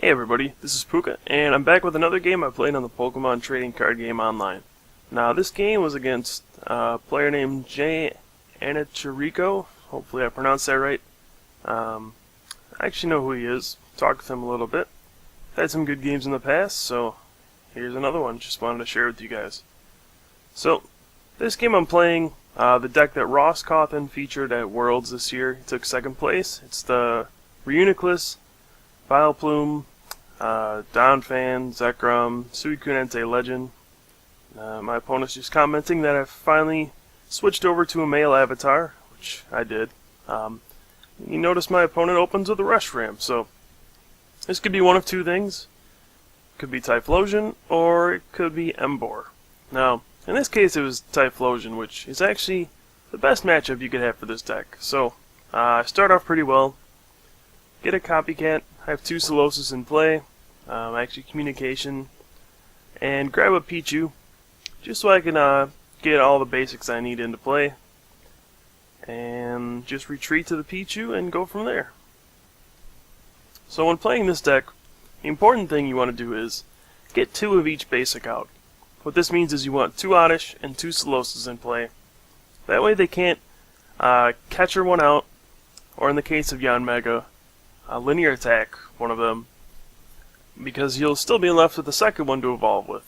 Hey everybody, this is Pooka, and I'm back with another game I played on the Pokemon trading card game online. Now this game was against a player named JAnnichiarico. Hopefully I pronounced that right. I actually know who he is. Talked with him a little bit. Had some good games in the past, so here's another one. Just wanted to share with you guys. So, this game I'm playing, the deck that Ross Cawthon featured at Worlds this year. He took second place. It's the Reuniclus, Vileplume, Donphan, Zekrom, Suicune Entei Legend. My opponent's just commenting that I've finally switched over to a male avatar, which I did. You notice my opponent opens with a Reshiram, so this could be one of two things. It could be Typhlosion, or it could be Emboar. Now, in this case it was Typhlosion, which is actually the best matchup you could have for this deck. So, I start off pretty well. Get a Copycat, I have two Solosis in play, actually Communication, and grab a Pichu, just so I can get all the basics I need into play, and just retreat to the Pichu and go from there. So when playing this deck, the important thing you want to do is get two of each basic out. What this means is you want two Oddish and two Solosis in play. That way they can't catcher one out, or in the case of Yanmega, linear attack one of them, because you'll still be left with the second one to evolve with.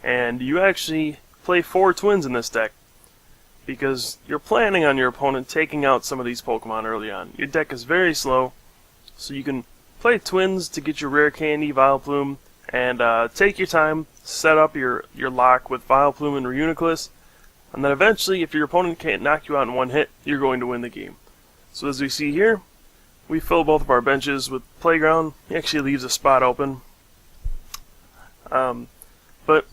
And you actually play 4 twins in this deck, because you're planning on your opponent taking out some of these Pokemon early on. Your deck is very slow, so you can play twins to get your rare candy, Vileplume, and take your time, set up your lock with Vileplume and Reuniclus, and then eventually, if your opponent can't knock you out in one hit, you're going to win the game. So as we see here, we fill both of our benches with Playground. He actually leaves a spot open. But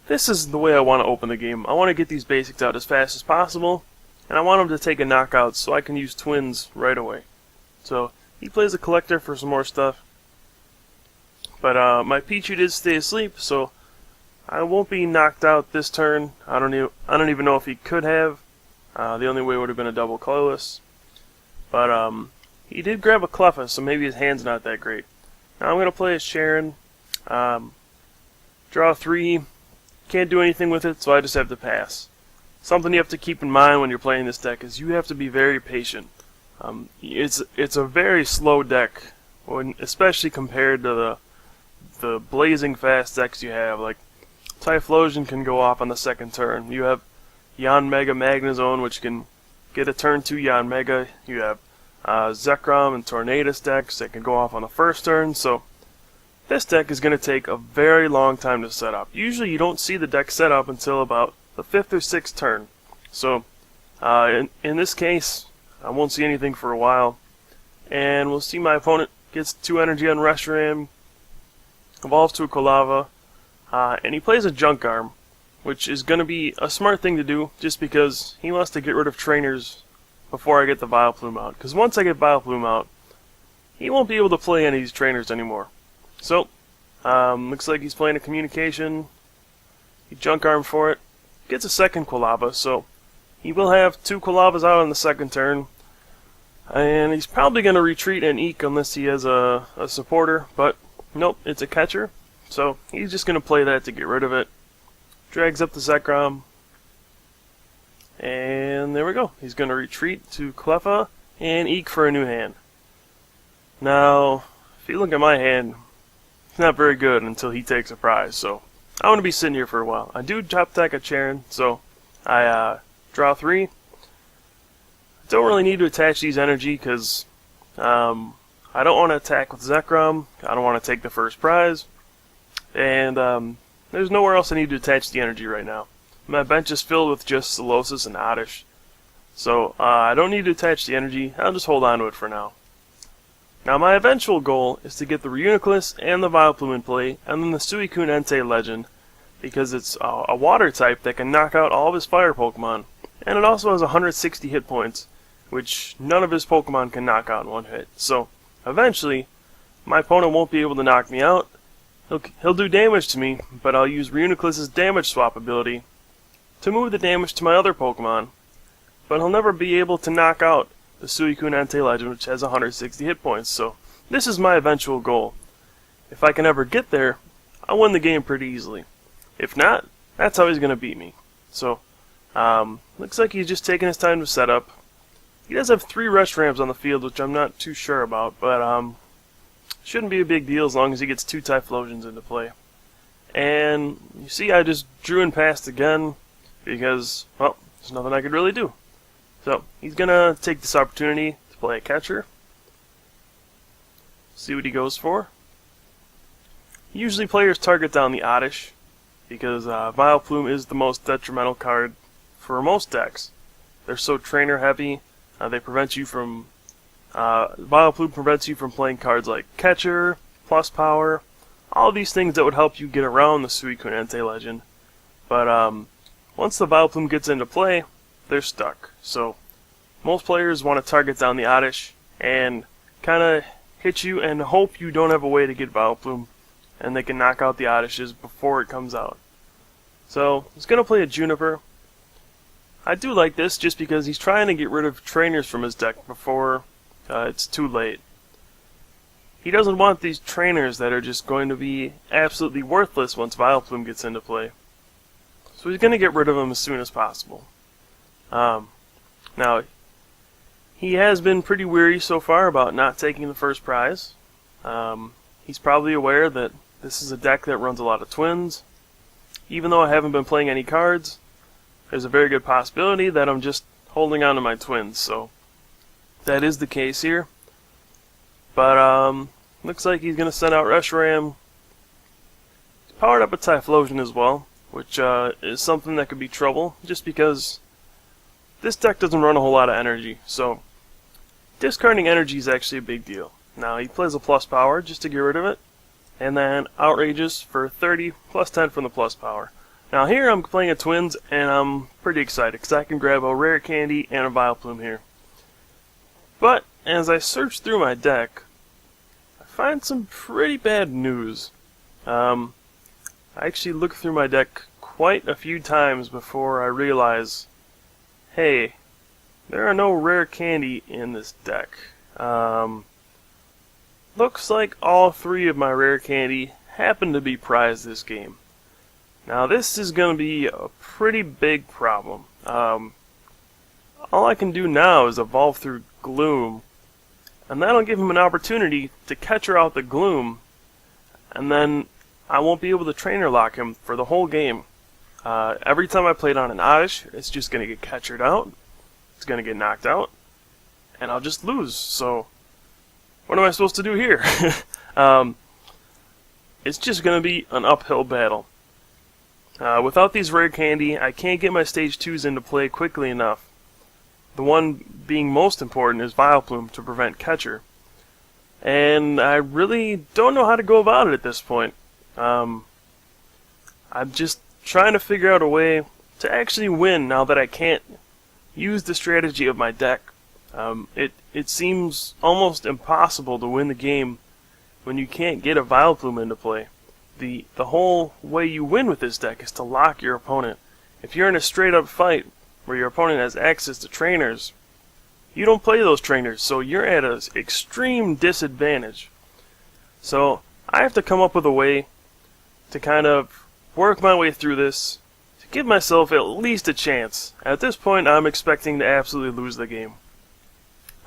this is the way I want to open the game. I want to get these basics out as fast as possible, and I want him to take a knockout so I can use twins right away. So he plays a Collector for some more stuff. But my Pichu did stay asleep, so I won't be knocked out this turn. I don't even know if he could have. The only way would have been a double colorless. But he did grab a Cleffa, so maybe his hand's not that great. Now I'm going to play as Sharon. Draw 3. Can't do anything with it, so I just have to pass. Something you have to keep in mind when you're playing this deck is you have to be very patient. It's a very slow deck, especially compared to the blazing fast decks you have. Like Typhlosion can go off on the second turn. You have Yanmega Magnezone, which can get a turn 2 Yanmega. You have Zekrom and Tornadus decks that can go off on the first turn, so this deck is going to take a very long time to set up. Usually you don't see the deck set up until about the 5th or 6th turn. So in this case, I won't see anything for a while, and we'll see my opponent gets 2 energy on Reshiram, evolves to a Kolava, and he plays a Junk Arm, which is going to be a smart thing to do just because he wants to get rid of trainers before I get the Vileplume out. Because once I get Vileplume out, he won't be able to play any of these trainers anymore. So, looks like he's playing a Communication. He Junk Arm for it. Gets a second Kolava, so he will have 2 Kolavas out on the second turn. And he's probably going to retreat and Eek unless he has a supporter. But, nope, it's a catcher. So, he's just going to play that to get rid of it. Drags up the Zekrom. And there we go. He's going to retreat to Cleffa and Eek for a new hand. Now, if you look at my hand, it's not very good until he takes a prize, so I'm going to be sitting here for a while. I do top attack a Charon, so I draw 3. Don't really need to attach these energy because I don't want to attack with Zekrom. I don't want to take the first prize. And there's nowhere else I need to attach the energy right now. My bench is filled with just Solosis and Oddish. So I don't need to attach the energy. I'll just hold on to it for now. Now my eventual goal is to get the Reuniclus and the Vileplume in play, and then the Suicune Entei Legend, because it's a water type that can knock out all of his fire Pokemon. And it also has 160 hit points, which none of his Pokemon can knock out in one hit. So eventually, my opponent won't be able to knock me out. He'll do damage to me, but I'll use Reuniclus's damage swap ability to move the damage to my other Pokemon, but he'll never be able to knock out the Suicune Entei Legend, which has 160 hit points, so this is my eventual goal. If I can ever get there, I'll win the game pretty easily. If not, that's how he's going to beat me. So, looks like he's just taking his time to set up. He does have 3 Reshirams on the field, which I'm not too sure about, but shouldn't be a big deal as long as he gets 2 Typhlosions into play. And you see I just drew and passed again because, well, there's nothing I could really do. So, he's going to take this opportunity to play a catcher. See what he goes for. Usually players target down the Oddish because Vileplume is the most detrimental card for most decks. They're so trainer heavy. They prevent you from Vileplume prevents you from playing cards like Catcher, Plus Power, all these things that would help you get around the Suicune Entei Legend. But once the Vileplume gets into play, they're stuck. So most players want to target down the Oddish and kind of hit you and hope you don't have a way to get Vileplume and they can knock out the Oddishes before it comes out. So he's going to play a Juniper. I do like this just because he's trying to get rid of trainers from his deck before it's too late. He doesn't want these trainers that are just going to be absolutely worthless once Vileplume gets into play. So he's going to get rid of them as soon as possible. Now, he has been pretty weary so far about not taking the first prize. He's probably aware that this is a deck that runs a lot of twins. Even though I haven't been playing any cards, there's a very good possibility that I'm just holding on to my twins, so that is the case here. But looks like he's going to send out Reshiram. He's powered up a Typhlosion as well, which is something that could be trouble, just because this deck doesn't run a whole lot of energy, so discarding energy is actually a big deal. Now he plays a Plus Power just to get rid of it, and then Outrageous for 30, plus 10 from the Plus Power. Now here I'm playing a Twins, and I'm pretty excited, because I can grab a Rare Candy and a Vileplume here. But, as I search through my deck, I find some pretty bad news. I actually look through my deck quite a few times before I realize, hey, there are no Rare Candy in this deck. Looks like all 3 of my Rare Candy happen to be prized this game. Now this is going to be a pretty big problem. All I can do now is evolve through Gloom, and that'll give him an opportunity to catcher out the Gloom, and then I won't be able to trainer lock him for the whole game. Every time I play it on an Oddish, it's just going to get catchered out, it's going to get knocked out, and I'll just lose. So what am I supposed to do here? It's just going to be an uphill battle. Without these Rare Candy, I can't get my Stage 2s into play quickly enough. The one being most important is Vileplume to prevent Catcher. And I really don't know how to go about it at this point. I'm just trying to figure out a way to actually win now that I can't use the strategy of my deck. It seems almost impossible to win the game when you can't get a Vileplume into play. The whole way you win with this deck is to lock your opponent. If you're in a straight up fight where your opponent has access to trainers, you don't play those trainers, so you're at an extreme disadvantage. So I have to come up with a way to kind of work my way through this to give myself at least a chance. At this point, I'm expecting to absolutely lose the game.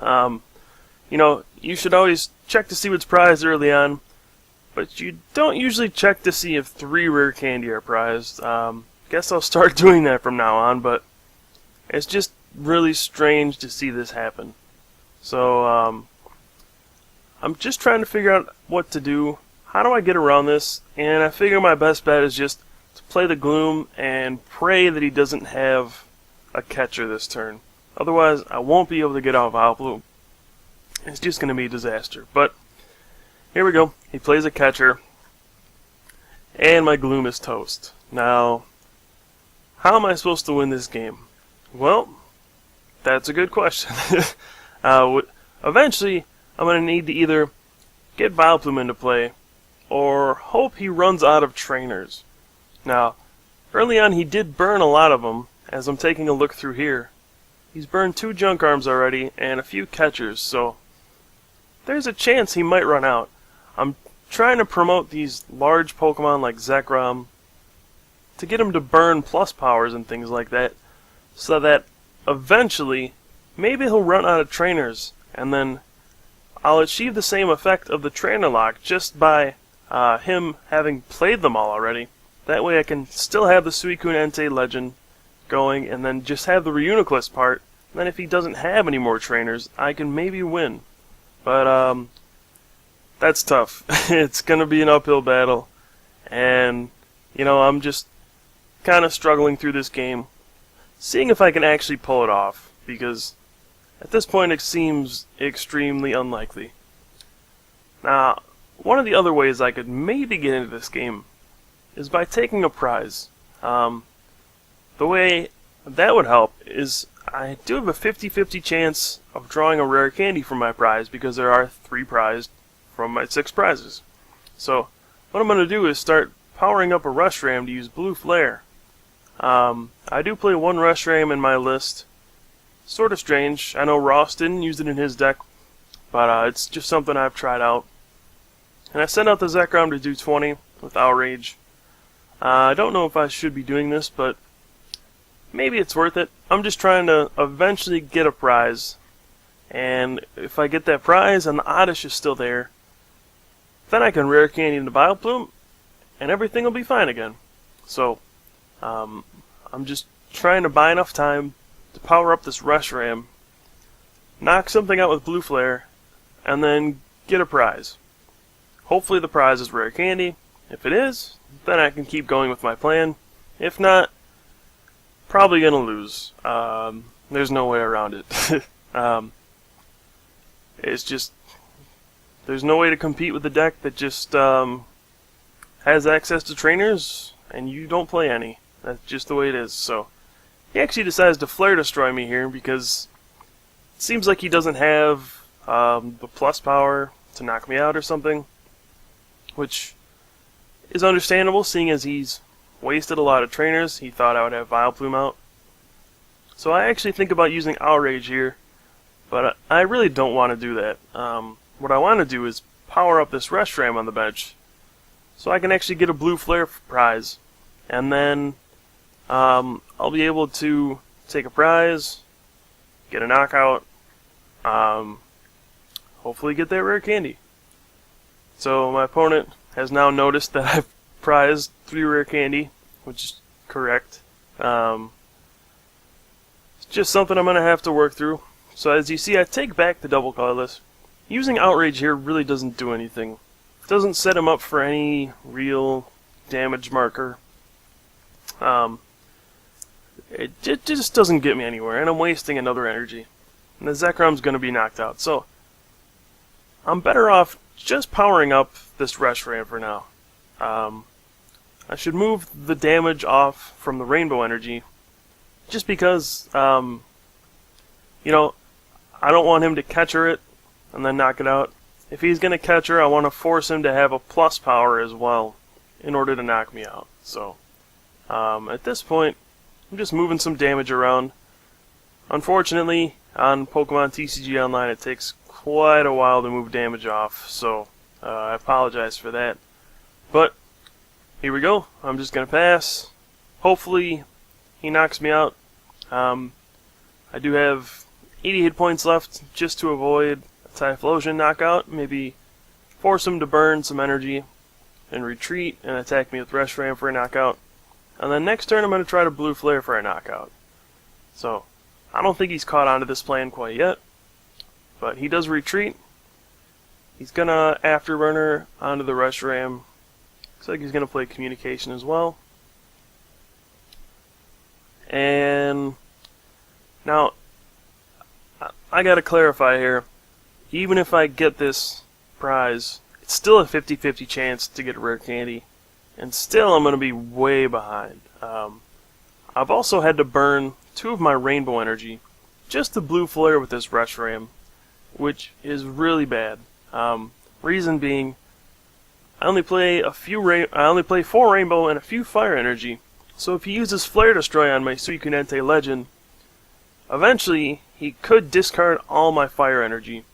You know, you should always check to see what's prized early on, but you don't usually check to see if 3 Rare Candy are prized. Guess I'll start doing that from now on, but it's just really strange to see this happen. So, I'm just trying to figure out what to do. How do I get around this? And I figure my best bet is just to play the Gloom and pray that he doesn't have a catcher this turn. Otherwise, I won't be able to get out Vileplume. It's just going to be a disaster. But here we go. He plays a catcher, and my Gloom is toast. Now, how am I supposed to win this game? Well, that's a good question. Eventually, I'm going to need to either get Vileplume into play, or hope he runs out of trainers. Now, early on he did burn a lot of them, as I'm taking a look through here. He's burned 2 Junk Arms already, and a few catchers, so there's a chance he might run out. I'm trying to promote these large Pokemon like Zekrom to get him to burn plus powers and things like that, so that eventually maybe he'll run out of trainers, and then I'll achieve the same effect of the trainer lock just by him having played them all already. That way I can still have the Suicune Entei legend going, and then just have the Reuniclus part. And then if he doesn't have any more trainers, I can maybe win. But that's tough. It's going to be an uphill battle. And, you know, I'm just kind of struggling through this game, seeing if I can actually pull it off, because at this point it seems extremely unlikely. Now, one of the other ways I could maybe get into this game is by taking a prize. The way that would help is I do have a 50-50 chance of drawing a rare candy from my prize, because there are 3 prized from my 6 prizes. So what I'm going to do is start powering up a Reshiram to use Blue Flare. I do play 1 Reshiram in my list. Sort of strange. I know Ross didn't use it in his deck, but it's just something I've tried out. And I sent out the Zekrom to do 20 with Outrage. I don't know if I should be doing this, but maybe it's worth it. I'm just trying to eventually get a prize. And if I get that prize and the Oddish is still there, then I can rare candy into Vileplume, and everything will be fine again. So, I'm just trying to buy enough time to power up this Reshiram, knock something out with Blue Flare, and then get a prize. Hopefully the prize is rare candy. If it is, then I can keep going with my plan. If not, probably gonna lose. There's no way around it. It's just, there's no way to compete with the deck that just has access to trainers and you don't play any. That's just the way it is. So he actually decides to Flare Destroy me here because it seems like he doesn't have the plus power to knock me out or something, which is understandable, seeing as he's wasted a lot of trainers. He thought I would have Vileplume out. So I actually think about using Outrage here, but I really don't want to do that. What I want to do is power up this Reshiram on the bench, so I can actually get a Blue Flare prize, and then I'll be able to take a prize, get a knockout, hopefully get that rare candy. So my opponent has now noticed that I've prized 3 rare candy, which is correct. It's just something I'm going to have to work through. So as you see, I take back the double colorless. Using Outrage here really doesn't do anything. It doesn't set him up for any real damage marker. It just doesn't get me anywhere, and I'm wasting another energy. And the Zekrom's going to be knocked out. So I'm better off just powering up this Reshiram for now. I should move the damage off from the Rainbow energy, just because, you know, I don't want him to catcher it and then knock it out. If he's going to catcher, I want to force him to have a plus power as well in order to knock me out. So, at this point, I'm just moving some damage around. Unfortunately, on Pokemon TCG Online, it takes quite a while to move damage off, so I apologize for that. But here we go. I'm just going to pass. Hopefully, he knocks me out. I do have 80 hit points left just to avoid a Typhlosion knockout. Maybe force him to burn some energy and retreat and attack me with Reshiram for a knockout. And then next turn I'm going to try to Blue Flare for a knockout. So, I don't think he's caught on to this plan quite yet. But he does retreat. He's going to Afterburner onto the Reshiram. Looks like he's going to play Communication as well. And now, I got to clarify here. Even if I get this prize, it's still a 50-50 chance to get a rare candy. And still I'm going to be way behind. I've also had to burn 2 of my Rainbow energy just to Blue Flare with this Reshiram, which is really bad. Reason being, I only play 4 Rainbow and a few Fire energy. So if he uses Flare Destroy on my Suicune Entei Legend, eventually he could discard all my Fire energy.